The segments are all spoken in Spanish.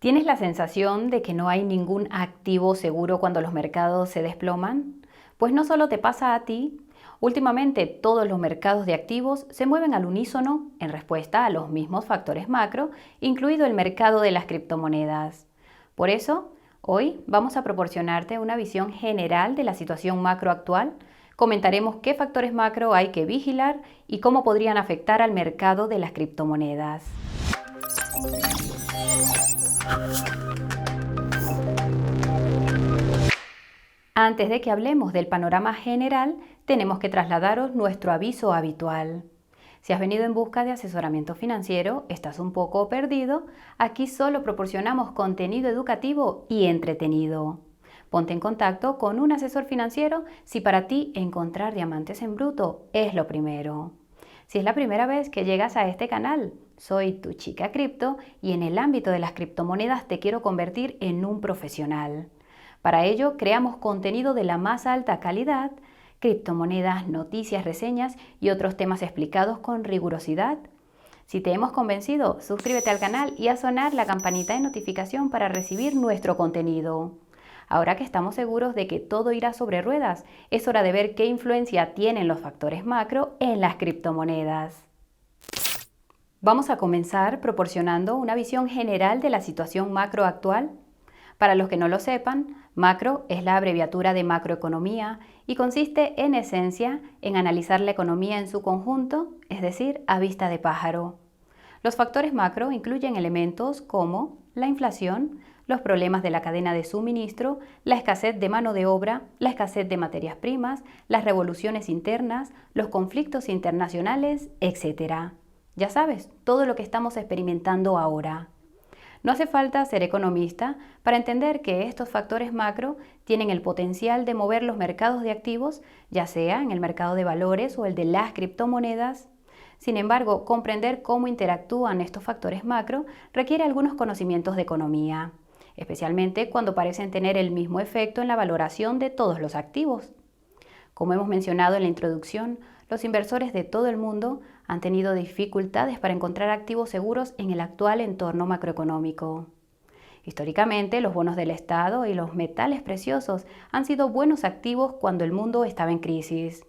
¿Tienes la sensación de que no hay ningún activo seguro cuando los mercados se desploman? Pues no solo te pasa a ti. Últimamente todos los mercados de activos se mueven al unísono en respuesta a los mismos factores macro, incluido el mercado de las criptomonedas. Por eso, hoy vamos a proporcionarte una visión general de la situación macro actual. Comentaremos qué factores macro hay que vigilar y cómo podrían afectar al mercado de las criptomonedas. Antes de que hablemos del panorama general, tenemos que trasladaros nuestro aviso habitual. Si has venido en busca de asesoramiento financiero, estás un poco perdido, aquí solo proporcionamos contenido educativo y entretenido. Ponte en contacto con un asesor financiero si para ti encontrar diamantes en bruto es lo primero. Si es la primera vez que llegas a este canal, soy tu chica cripto y en el ámbito de las criptomonedas te quiero convertir en un profesional. Para ello, creamos contenido de la más alta calidad, criptomonedas, noticias, reseñas y otros temas explicados con rigurosidad. Si te hemos convencido, suscríbete al canal y haz sonar la campanita de notificación para recibir nuestro contenido. Ahora que estamos seguros de que todo irá sobre ruedas, es hora de ver qué influencia tienen los factores macro en las criptomonedas. Vamos a comenzar proporcionando una visión general de la situación macro actual. Para los que no lo sepan, macro es la abreviatura de macroeconomía y consiste en esencia en analizar la economía en su conjunto, es decir, a vista de pájaro. Los factores macro incluyen elementos como la inflación, los problemas de la cadena de suministro, la escasez de mano de obra, la escasez de materias primas, las revoluciones internas, los conflictos internacionales, etc. Ya sabes, todo lo que estamos experimentando ahora. No hace falta ser economista para entender que estos factores macro tienen el potencial de mover los mercados de activos, ya sea en el mercado de valores o el de las criptomonedas. Sin embargo, comprender cómo interactúan estos factores macro requiere algunos conocimientos de economía, especialmente cuando parecen tener el mismo efecto en la valoración de todos los activos. Como hemos mencionado en la introducción, los inversores de todo el mundo han tenido dificultades para encontrar activos seguros en el actual entorno macroeconómico. Históricamente, los bonos del Estado y los metales preciosos han sido buenos activos cuando el mundo estaba en crisis.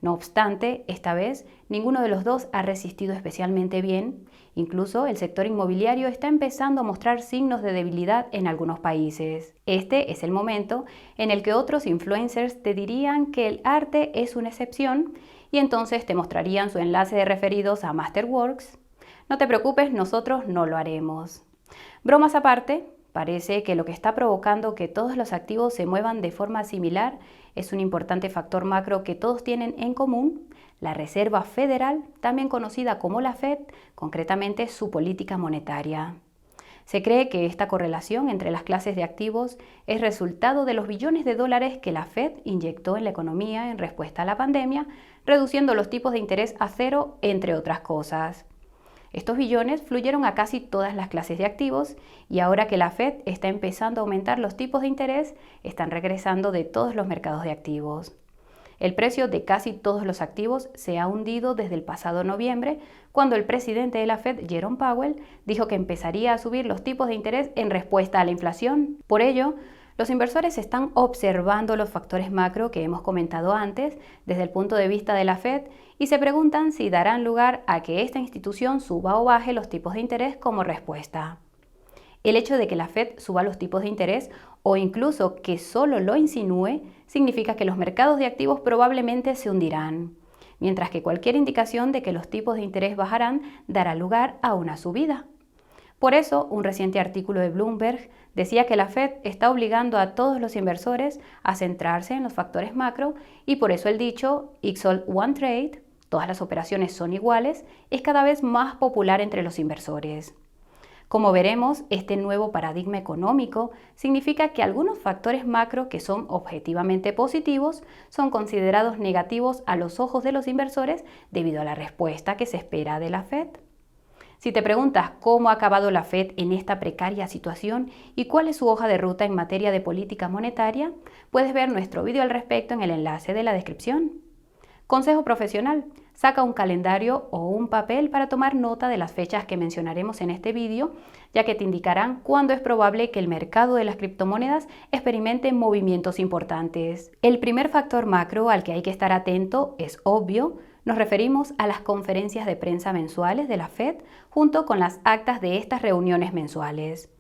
No obstante, esta vez ninguno de los dos ha resistido especialmente bien. Incluso el sector inmobiliario está empezando a mostrar signos de debilidad en algunos países. Este es el momento en el que otros influencers te dirían que el arte es una excepción y entonces te mostrarían su enlace de referidos a Masterworks. No te preocupes, nosotros no lo haremos. Bromas aparte, parece que lo que está provocando que todos los activos se muevan de forma similar es un importante factor macro que todos tienen en común, la Reserva Federal, también conocida como la Fed, concretamente su política monetaria. Se cree que esta correlación entre las clases de activos es resultado de los billones de dólares que la Fed inyectó en la economía en respuesta a la pandemia, reduciendo los tipos de interés a cero, entre otras cosas. Estos billones fluyeron a casi todas las clases de activos y ahora que la Fed está empezando a aumentar los tipos de interés, están regresando de todos los mercados de activos. El precio de casi todos los activos se ha hundido desde el pasado noviembre, cuando el presidente de la Fed, Jerome Powell, dijo que empezaría a subir los tipos de interés en respuesta a la inflación. Por ello, los inversores están observando los factores macro que hemos comentado antes desde el punto de vista de la Fed y se preguntan si darán lugar a que esta institución suba o baje los tipos de interés como respuesta. El hecho de que la Fed suba los tipos de interés o incluso que solo lo insinúe significa que los mercados de activos probablemente se hundirán, mientras que cualquier indicación de que los tipos de interés bajarán dará lugar a una subida. Por eso, un reciente artículo de Bloomberg decía que la Fed está obligando a todos los inversores a centrarse en los factores macro y por eso el dicho "It's all one trade", todas las operaciones son iguales, es cada vez más popular entre los inversores. Como veremos, este nuevo paradigma económico significa que algunos factores macro que son objetivamente positivos son considerados negativos a los ojos de los inversores debido a la respuesta que se espera de la Fed. Si te preguntas cómo ha acabado la Fed en esta precaria situación y cuál es su hoja de ruta en materia de política monetaria, puedes ver nuestro vídeo al respecto en el enlace de la descripción. Consejo profesional: saca un calendario o un papel para tomar nota de las fechas que mencionaremos en este vídeo, ya que te indicarán cuándo es probable que el mercado de las criptomonedas experimente movimientos importantes. El primer factor macro al que hay que estar atento es obvio. Nos referimos a las conferencias de prensa mensuales de la Fed junto con las actas de estas reuniones mensuales.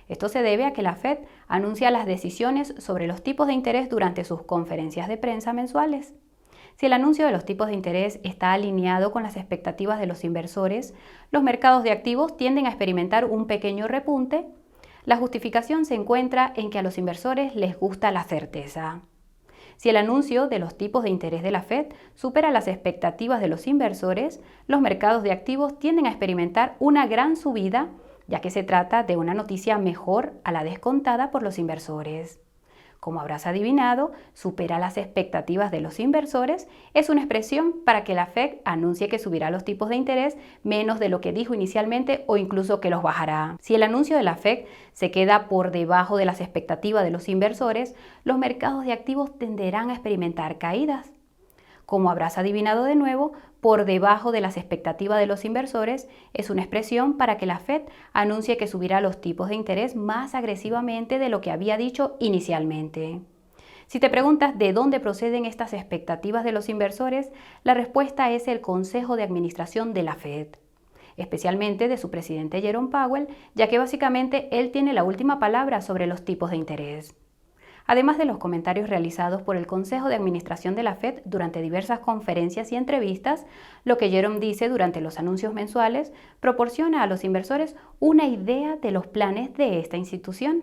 Esto se debe a que la Fed anuncia las decisiones sobre los tipos de interés durante sus conferencias de prensa mensuales. Si el anuncio de los tipos de interés está alineado con las expectativas de los inversores, los mercados de activos tienden a experimentar un pequeño repunte. La justificación se encuentra en que a los inversores les gusta la certeza. Si el anuncio de los tipos de interés de la Fed supera las expectativas de los inversores, los mercados de activos tienden a experimentar una gran subida, ya que se trata de una noticia mejor a la descontada por los inversores. Como habrás adivinado, supera las expectativas de los inversores es una expresión para que la Fed anuncie que subirá los tipos de interés menos de lo que dijo inicialmente o incluso que los bajará. Si el anuncio de la Fed se queda por debajo de las expectativas de los inversores, los mercados de activos tenderán a experimentar caídas. Como habrás adivinado de nuevo, por debajo de las expectativas de los inversores es una expresión para que la Fed anuncie que subirá los tipos de interés más agresivamente de lo que había dicho inicialmente. Si te preguntas de dónde proceden estas expectativas de los inversores, la respuesta es el Consejo de Administración de la Fed, especialmente de su presidente Jerome Powell, ya que básicamente él tiene la última palabra sobre los tipos de interés. Además de los comentarios realizados por el Consejo de Administración de la Fed durante diversas conferencias y entrevistas, lo que Jerome dice durante los anuncios mensuales proporciona a los inversores una idea de los planes de esta institución.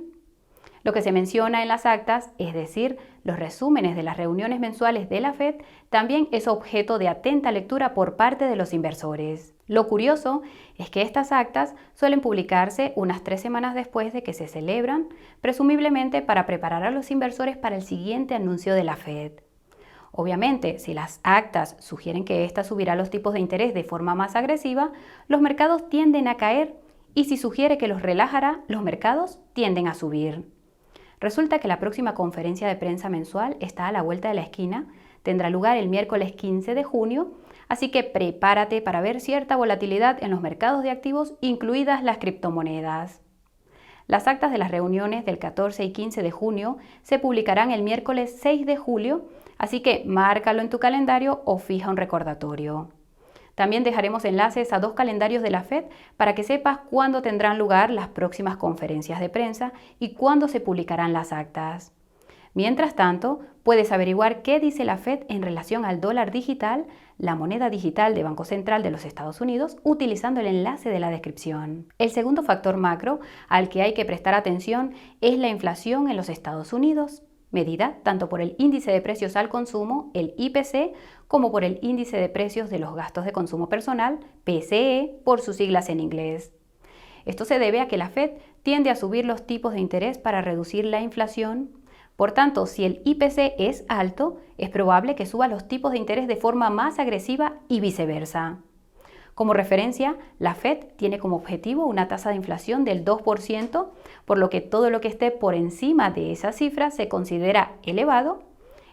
Lo que se menciona en las actas, es decir, los resúmenes de las reuniones mensuales de la Fed, también es objeto de atenta lectura por parte de los inversores. Lo curioso es que estas actas suelen publicarse unas 3 semanas después de que se celebran, presumiblemente para preparar a los inversores para el siguiente anuncio de la Fed. Obviamente, si las actas sugieren que ésta subirá los tipos de interés de forma más agresiva, los mercados tienden a caer, y si sugiere que los relajará, los mercados tienden a subir. Resulta que la próxima conferencia de prensa mensual está a la vuelta de la esquina, tendrá lugar el miércoles 15 de junio, así que prepárate para ver cierta volatilidad en los mercados de activos, incluidas las criptomonedas. Las actas de las reuniones del 14 y 15 de junio se publicarán el miércoles 6 de julio, así que márcalo en tu calendario o fija un recordatorio. También dejaremos enlaces a 2 calendarios de la Fed para que sepas cuándo tendrán lugar las próximas conferencias de prensa y cuándo se publicarán las actas. Mientras tanto, puedes averiguar qué dice la Fed en relación al dólar digital, la moneda digital de Banco Central de los Estados Unidos, utilizando el enlace de la descripción. El segundo factor macro al que hay que prestar atención es la inflación en los Estados Unidos, medida tanto por el índice de precios al consumo, el IPC, como por el índice de precios de los gastos de consumo personal, PCE, por sus siglas en inglés. Esto se debe a que la Fed tiende a subir los tipos de interés para reducir la inflación. Por tanto, si el IPC es alto, es probable que suba los tipos de interés de forma más agresiva y viceversa. Como referencia, la Fed tiene como objetivo una tasa de inflación del 2%, por lo que todo lo que esté por encima de esa cifra se considera elevado.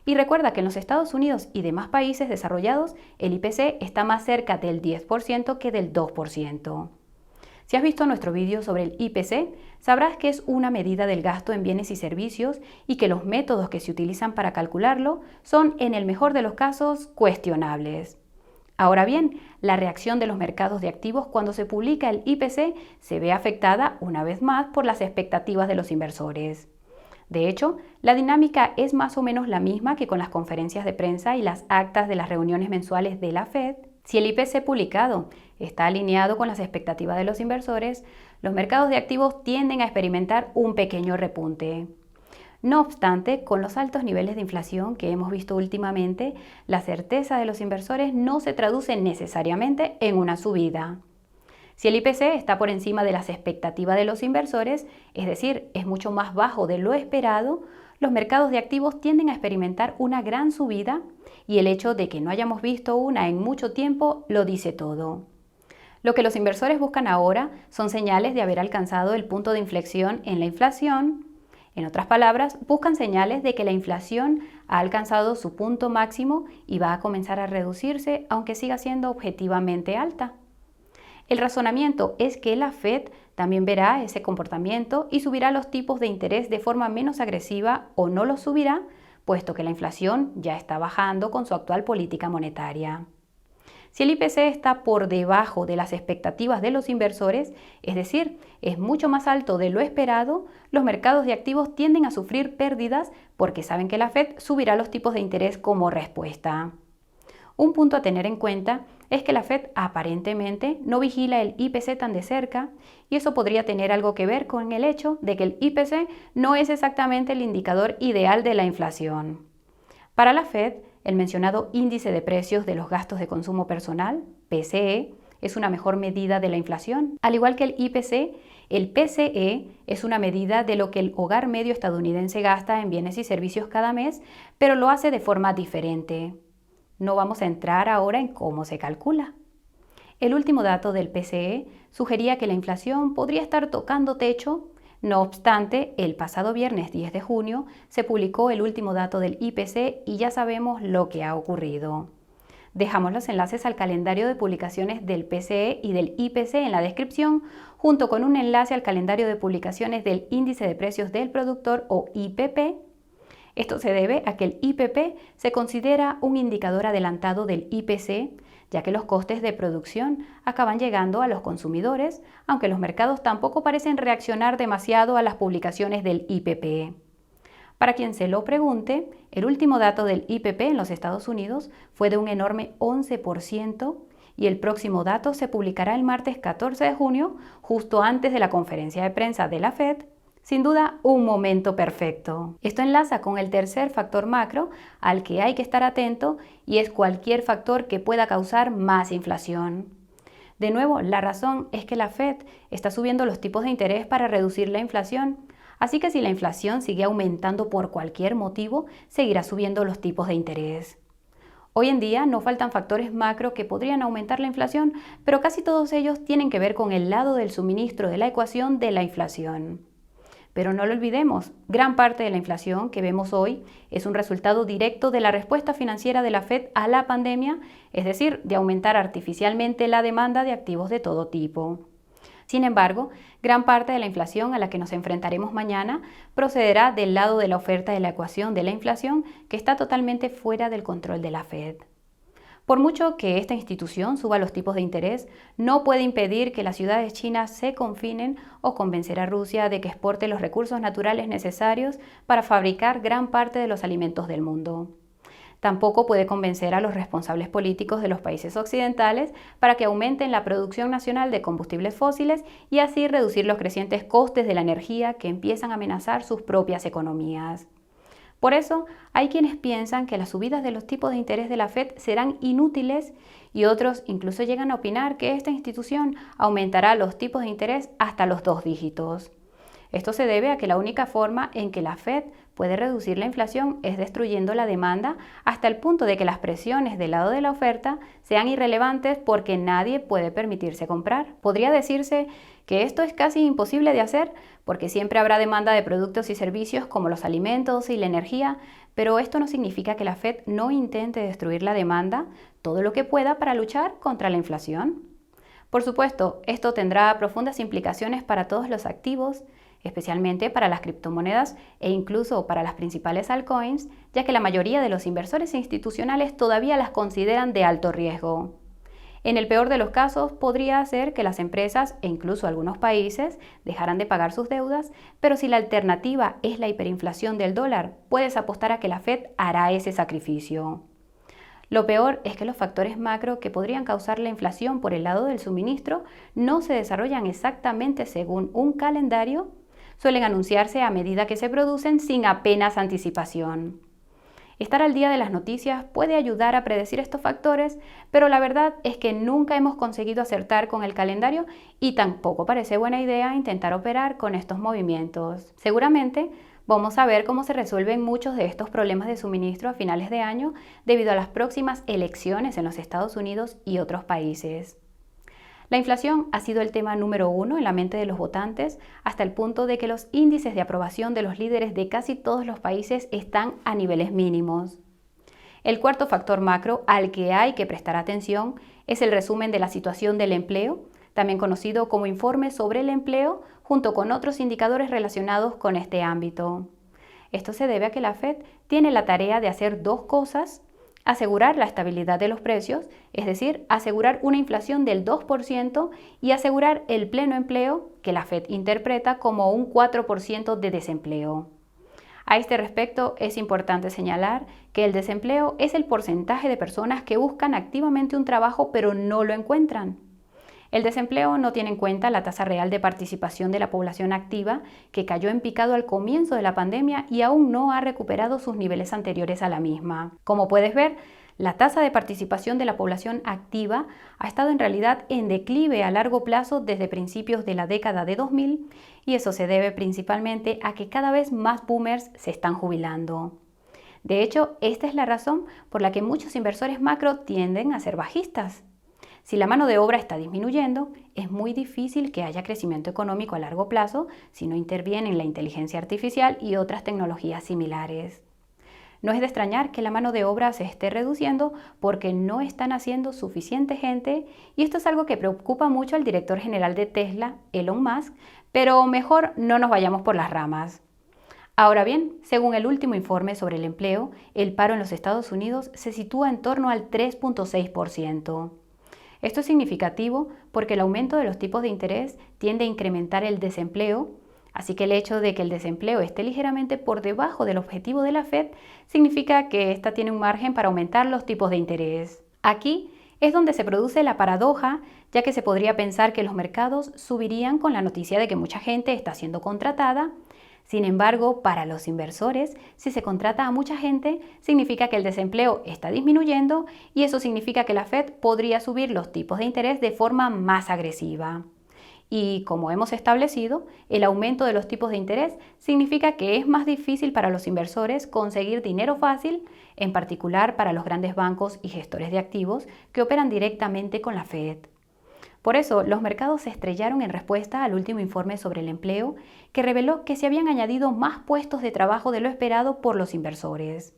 Y recuerda que en los Estados Unidos y demás países desarrollados, el IPC está más cerca del 10% que del 2%. Si has visto nuestro vídeo sobre el IPC, sabrás que es una medida del gasto en bienes y servicios y que los métodos que se utilizan para calcularlo son, en el mejor de los casos, cuestionables. Ahora bien, la reacción de los mercados de activos cuando se publica el IPC se ve afectada una vez más por las expectativas de los inversores. De hecho, la dinámica es más o menos la misma que con las conferencias de prensa y las actas de las reuniones mensuales de la Fed. Si el IPC publicado está alineado con las expectativas de los inversores, los mercados de activos tienden a experimentar un pequeño repunte. No obstante, con los altos niveles de inflación que hemos visto últimamente, la certeza de los inversores no se traduce necesariamente en una subida. Si el IPC está por encima de las expectativas de los inversores, es decir, es mucho más bajo de lo esperado, los mercados de activos tienden a experimentar una gran subida y el hecho de que no hayamos visto una en mucho tiempo lo dice todo. Lo que los inversores buscan ahora son señales de haber alcanzado el punto de inflexión en la inflación. En otras palabras, buscan señales de que la inflación ha alcanzado su punto máximo y va a comenzar a reducirse, aunque siga siendo objetivamente alta. El razonamiento es que la Fed también verá ese comportamiento y subirá los tipos de interés de forma menos agresiva o no los subirá, puesto que la inflación ya está bajando con su actual política monetaria. Si el IPC está por debajo de las expectativas de los inversores, es decir, es mucho más alto de lo esperado, los mercados de activos tienden a sufrir pérdidas porque saben que la Fed subirá los tipos de interés como respuesta. Un punto a tener en cuenta es que la Fed aparentemente no vigila el IPC tan de cerca y eso podría tener algo que ver con el hecho de que el IPC no es exactamente el indicador ideal de la inflación. Para la Fed, el mencionado índice de precios de los gastos de consumo personal, PCE, es una mejor medida de la inflación. Al igual que el IPC, el PCE es una medida de lo que el hogar medio estadounidense gasta en bienes y servicios cada mes, pero lo hace de forma diferente. No vamos a entrar ahora en cómo se calcula. El último dato del PCE sugería que la inflación podría estar tocando techo. No obstante, el pasado viernes 10 de junio se publicó el último dato del IPC y ya sabemos lo que ha ocurrido. Dejamos los enlaces al calendario de publicaciones del PCE y del IPC en la descripción, junto con un enlace al calendario de publicaciones del Índice de Precios del Productor o IPP. Esto se debe a que el IPP se considera un indicador adelantado del IPC, ya que los costes de producción acaban llegando a los consumidores, aunque los mercados tampoco parecen reaccionar demasiado a las publicaciones del IPP. Para quien se lo pregunte, el último dato del IPP en los Estados Unidos fue de un enorme 11% y el próximo dato se publicará el martes 14 de junio, justo antes de la conferencia de prensa de la Fed. Sin duda, un momento perfecto. Esto enlaza con el tercer factor macro al que hay que estar atento y es cualquier factor que pueda causar más inflación. De nuevo, la razón es que la Fed está subiendo los tipos de interés para reducir la inflación, así que si la inflación sigue aumentando por cualquier motivo, seguirá subiendo los tipos de interés. Hoy en día no faltan factores macro que podrían aumentar la inflación, pero casi todos ellos tienen que ver con el lado del suministro de la ecuación de la inflación. Pero no lo olvidemos, gran parte de la inflación que vemos hoy es un resultado directo de la respuesta financiera de la Fed a la pandemia, es decir, de aumentar artificialmente la demanda de activos de todo tipo. Sin embargo, gran parte de la inflación a la que nos enfrentaremos mañana procederá del lado de la oferta de la ecuación de la inflación, que está totalmente fuera del control de la Fed. Por mucho que esta institución suba los tipos de interés, no puede impedir que las ciudades chinas se confinen o convencer a Rusia de que exporte los recursos naturales necesarios para fabricar gran parte de los alimentos del mundo. Tampoco puede convencer a los responsables políticos de los países occidentales para que aumenten la producción nacional de combustibles fósiles y así reducir los crecientes costes de la energía que empiezan a amenazar sus propias economías. Por eso, hay quienes piensan que las subidas de los tipos de interés de la Fed serán inútiles y otros incluso llegan a opinar que esta institución aumentará los tipos de interés hasta los 2 dígitos. Esto se debe a que la única forma en que la Fed puede reducir la inflación es destruyendo la demanda hasta el punto de que las presiones del lado de la oferta sean irrelevantes porque nadie puede permitirse comprar. Podría decirse que esto es casi imposible de hacer porque siempre habrá demanda de productos y servicios como los alimentos y la energía, pero esto no significa que la Fed no intente destruir la demanda todo lo que pueda para luchar contra la inflación. Por supuesto, esto tendrá profundas implicaciones para todos los activos, especialmente para las criptomonedas e incluso para las principales altcoins, ya que la mayoría de los inversores institucionales todavía las consideran de alto riesgo. En el peor de los casos, podría ser que las empresas e incluso algunos países dejaran de pagar sus deudas, pero si la alternativa es la hiperinflación del dólar, puedes apostar a que la Fed hará ese sacrificio. Lo peor es que los factores macro que podrían causar la inflación por el lado del suministro no se desarrollan exactamente según un calendario, suelen anunciarse a medida que se producen sin apenas anticipación. Estar al día de las noticias puede ayudar a predecir estos factores, pero la verdad es que nunca hemos conseguido acertar con el calendario y tampoco parece buena idea intentar operar con estos movimientos. Seguramente vamos a ver cómo se resuelven muchos de estos problemas de suministro a finales de año debido a las próximas elecciones en los Estados Unidos y otros países. La inflación ha sido el tema número uno en la mente de los votantes, hasta el punto de que los índices de aprobación de los líderes de casi todos los países están a niveles mínimos. El cuarto factor macro al que hay que prestar atención es el resumen de la situación del empleo, también conocido como informe sobre el empleo, junto con otros indicadores relacionados con este ámbito. Esto se debe a que la Fed tiene la tarea de hacer dos cosas: asegurar la estabilidad de los precios, es decir, asegurar una inflación del 2% y asegurar el pleno empleo, que la Fed interpreta como un 4% de desempleo. A este respecto, es importante señalar que el desempleo es el porcentaje de personas que buscan activamente un trabajo pero no lo encuentran. El desempleo no tiene en cuenta la tasa real de participación de la población activa, que cayó en picado al comienzo de la pandemia y aún no ha recuperado sus niveles anteriores a la misma. Como puedes ver, la tasa de participación de la población activa ha estado en realidad en declive a largo plazo desde principios de la década de 2000, y eso se debe principalmente a que cada vez más boomers se están jubilando. De hecho, esta es la razón por la que muchos inversores macro tienden a ser bajistas. Si la mano de obra está disminuyendo, es muy difícil que haya crecimiento económico a largo plazo si no intervienen la inteligencia artificial y otras tecnologías similares. No es de extrañar que la mano de obra se esté reduciendo porque no están haciendo suficiente gente, y esto es algo que preocupa mucho al director general de Tesla, Elon Musk, pero mejor no nos vayamos por las ramas. Ahora bien, según el último informe sobre el empleo, el paro en los Estados Unidos se sitúa en torno al 3.6%. Esto es significativo porque el aumento de los tipos de interés tiende a incrementar el desempleo, así que el hecho de que el desempleo esté ligeramente por debajo del objetivo de la Fed significa que ésta tiene un margen para aumentar los tipos de interés. Aquí es donde se produce la paradoja, ya que se podría pensar que los mercados subirían con la noticia de que mucha gente está siendo contratada. Sin embargo, para los inversores, si se contrata a mucha gente, significa que el desempleo está disminuyendo, y eso significa que la Fed podría subir los tipos de interés de forma más agresiva. Y como hemos establecido, el aumento de los tipos de interés significa que es más difícil para los inversores conseguir dinero fácil, en particular para los grandes bancos y gestores de activos que operan directamente con la Fed. Por eso, los mercados se estrellaron en respuesta al último informe sobre el empleo, que reveló que se habían añadido más puestos de trabajo de lo esperado por los inversores.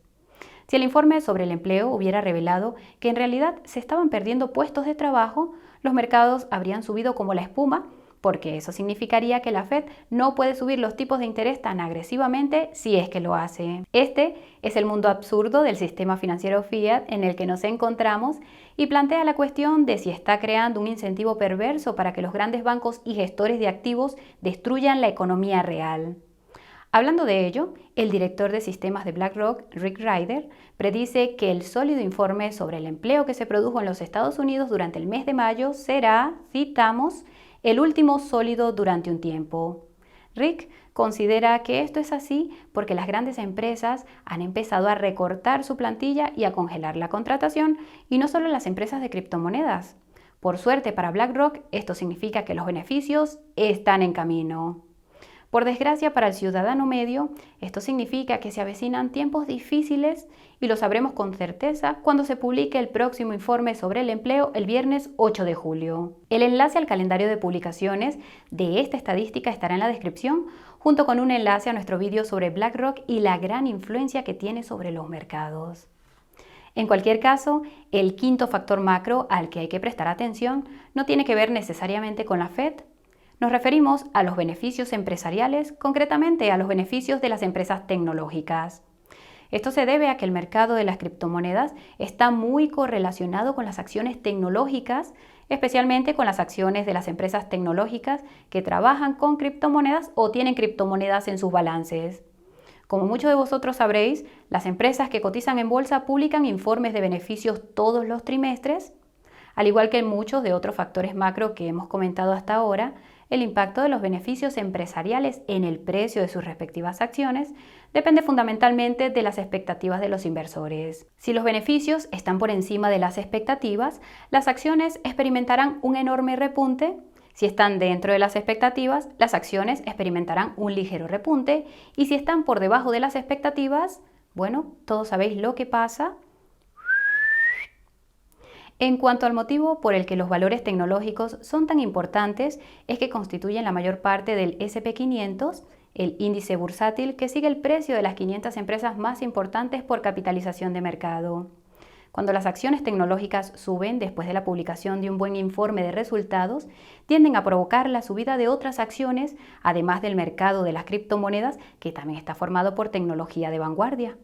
Si el informe sobre el empleo hubiera revelado que en realidad se estaban perdiendo puestos de trabajo, los mercados habrían subido como la espuma, porque eso significaría que la Fed no puede subir los tipos de interés tan agresivamente si es que lo hace. Este es el mundo absurdo del sistema financiero fiat en el que nos encontramos, y plantea la cuestión de si está creando un incentivo perverso para que los grandes bancos y gestores de activos destruyan la economía real. Hablando de ello, el director de sistemas de BlackRock, Rick Rider, predice que el sólido informe sobre el empleo que se produjo en los Estados Unidos durante el mes de mayo será, citamos, el último sólido durante un tiempo. Rick considera que esto es así porque las grandes empresas han empezado a recortar su plantilla y a congelar la contratación, y no solo las empresas de criptomonedas. Por suerte para BlackRock, esto significa que los beneficios están en camino. Por desgracia para el ciudadano medio, esto significa que se avecinan tiempos difíciles, y lo sabremos con certeza cuando se publique el próximo informe sobre el empleo el viernes 8 de julio. El enlace al calendario de publicaciones de esta estadística estará en la descripción, junto con un enlace a nuestro vídeo sobre BlackRock y la gran influencia que tiene sobre los mercados. En cualquier caso, el quinto factor macro al que hay que prestar atención no tiene que ver necesariamente con la Fed. Nos referimos a los beneficios empresariales, concretamente a los beneficios de las empresas tecnológicas. Esto se debe a que el mercado de las criptomonedas está muy correlacionado con las acciones tecnológicas, especialmente con las acciones de las empresas tecnológicas que trabajan con criptomonedas o tienen criptomonedas en sus balances. Como muchos de vosotros sabréis, las empresas que cotizan en bolsa publican informes de beneficios todos los trimestres. Al igual que en muchos de otros factores macro que hemos comentado hasta ahora, el impacto de los beneficios empresariales en el precio de sus respectivas acciones depende fundamentalmente de las expectativas de los inversores. Si los beneficios están por encima de las expectativas, las acciones experimentarán un enorme repunte. Si están dentro de las expectativas, las acciones experimentarán un ligero repunte, y si están por debajo de las expectativas, bueno, todos sabéis lo que pasa. En cuanto al motivo por el que los valores tecnológicos son tan importantes, es que constituyen la mayor parte del SP500, el índice bursátil que sigue el precio de las 500 empresas más importantes por capitalización de mercado. Cuando las acciones tecnológicas suben después de la publicación de un buen informe de resultados, tienden a provocar la subida de otras acciones, además del mercado de las criptomonedas, que también está formado por tecnología de vanguardia.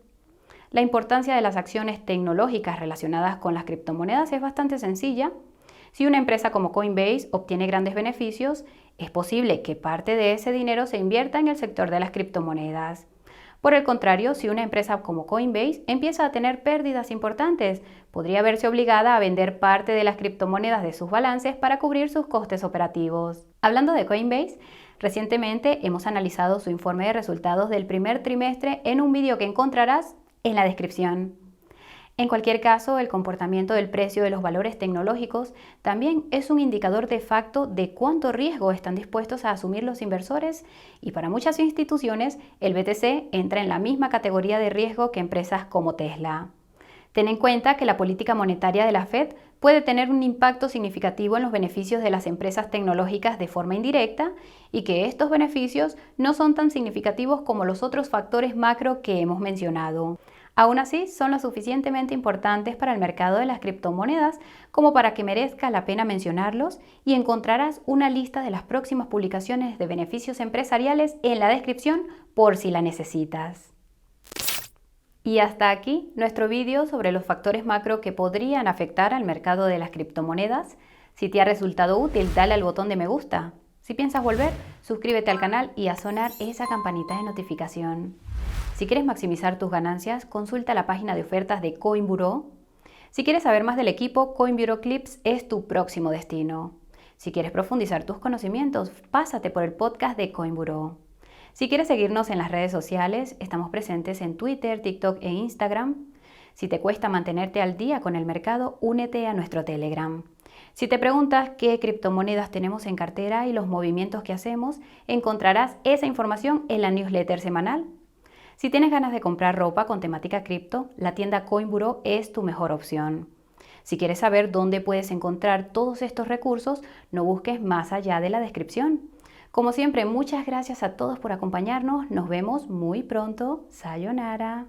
La importancia de las acciones tecnológicas relacionadas con las criptomonedas es bastante sencilla. Si una empresa como Coinbase obtiene grandes beneficios, es posible que parte de ese dinero se invierta en el sector de las criptomonedas. Por el contrario, si una empresa como Coinbase empieza a tener pérdidas importantes, podría verse obligada a vender parte de las criptomonedas de sus balances para cubrir sus costes operativos. Hablando de Coinbase, recientemente hemos analizado su informe de resultados del primer trimestre en un vídeo que encontrarás en la descripción. En cualquier caso, el comportamiento del precio de los valores tecnológicos también es un indicador de facto de cuánto riesgo están dispuestos a asumir los inversores, y para muchas instituciones el BTC entra en la misma categoría de riesgo que empresas como Tesla. Ten en cuenta que la política monetaria de la Fed puede tener un impacto significativo en los beneficios de las empresas tecnológicas de forma indirecta, y que estos beneficios no son tan significativos como los otros factores macro que hemos mencionado. Aún así, son lo suficientemente importantes para el mercado de las criptomonedas como para que merezca la pena mencionarlos, y encontrarás una lista de las próximas publicaciones de beneficios empresariales en la descripción por si la necesitas. Y hasta aquí nuestro vídeo sobre los factores macro que podrían afectar al mercado de las criptomonedas. Si te ha resultado útil, dale al botón de me gusta. Si piensas volver, suscríbete al canal y a sonar esa campanita de notificación. Si quieres maximizar tus ganancias, consulta la página de ofertas de CoinBureau. Si quieres saber más del equipo, CoinBureau Clips es tu próximo destino. Si quieres profundizar tus conocimientos, pásate por el podcast de CoinBureau. Si quieres seguirnos en las redes sociales, estamos presentes en Twitter, TikTok e Instagram. Si te cuesta mantenerte al día con el mercado, únete a nuestro Telegram. Si te preguntas qué criptomonedas tenemos en cartera y los movimientos que hacemos, encontrarás esa información en la newsletter semanal. Si tienes ganas de comprar ropa con temática cripto, la tienda CoinBureau es tu mejor opción. Si quieres saber dónde puedes encontrar todos estos recursos, no busques más allá de la descripción. Como siempre, muchas gracias a todos por acompañarnos. Nos vemos muy pronto. Sayonara.